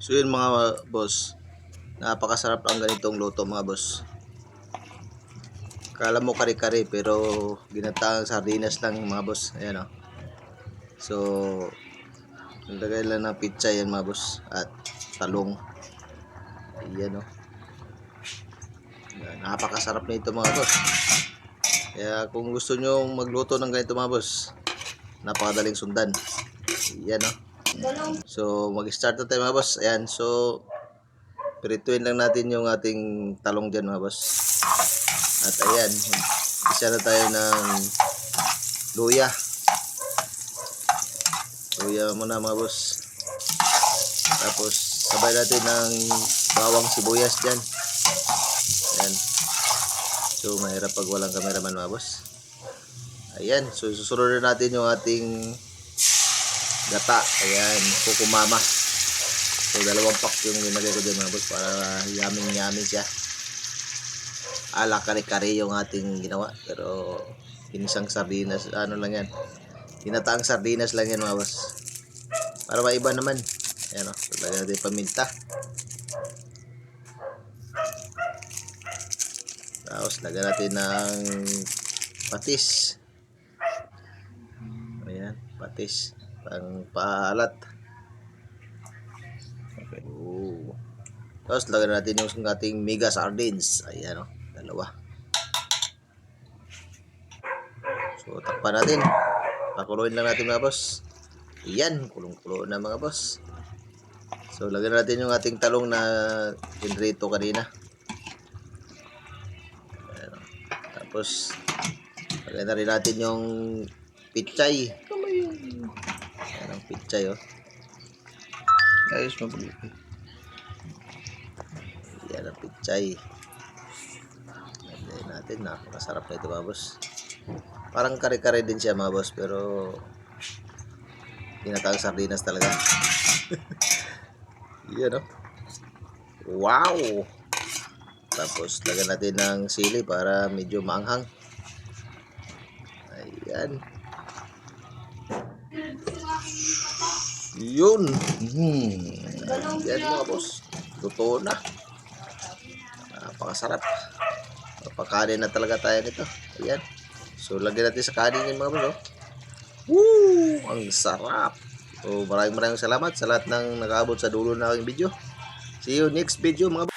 So yun mga boss, napakasarap ang ganitong luto mga boss. Kala mo kare-kare pero ginataang sardinas lang mga boss. Ayan o. So nilagay lang ng pizza yan mga boss at talong. Ayan o. Napakasarap na ito mga boss. Kaya kung gusto nyo magluto ng ganito mga boss, napakadaling sundan. Ayan o. So mag-start na tayo mga boss. Ayan, so pirituin lang natin yung ating talong dyan mga boss. At ayan, isa na tayo ng luya. Luya muna mga boss. Tapos sabay natin ng bawang sibuyas dyan. Ayan. So mahirap pag walang cameraman mga boss. Ayan, so susunod na natin yung ating gata. Ayan, kukumama. So dalawang pack yung nilagay ko dyan mga boss para yummy siya. Ala kare-kare yung ating ginawa, pero ginisang sardinas, ano lang yan, ginataang sardinas lang yan mga boss, para maiba naman. Ayan o, so lagyan natin paminta, tapos lagyan natin ng patis. Ayan, patis pang paalat. Okay. Tapos lagyan natin yung ating mega sardines. Ayan o, dalawa. So takpan natin, pakuluin lang natin mga boss. Ayan, kulong-kulo na mga boss. So lagyan natin yung ating talong na pinrito kanina. Ayan. Tapos lagyan na rin natin yung pichay. Ayan ang pichay oh. Ayos mo. Ayan ang pichay. Lagyan natin, napakasarap na ito mga boss. Parang kare-kare din siya mga boss, pero ginataang sardinas talaga. Yan oh. Wow! Tapos lagyan natin ng sili para medyo maanghang. Ayan. Yun. Yan mga boss. Totoo na. Napakasarap. Napakanin na talaga tayo nito. Ayan. So lagyan natin sa kanin yung mga boss oh. Woo! Ang sarap. So maraming salamat sa lahat ng nakaabot sa dulo ng aking video. See you next video mga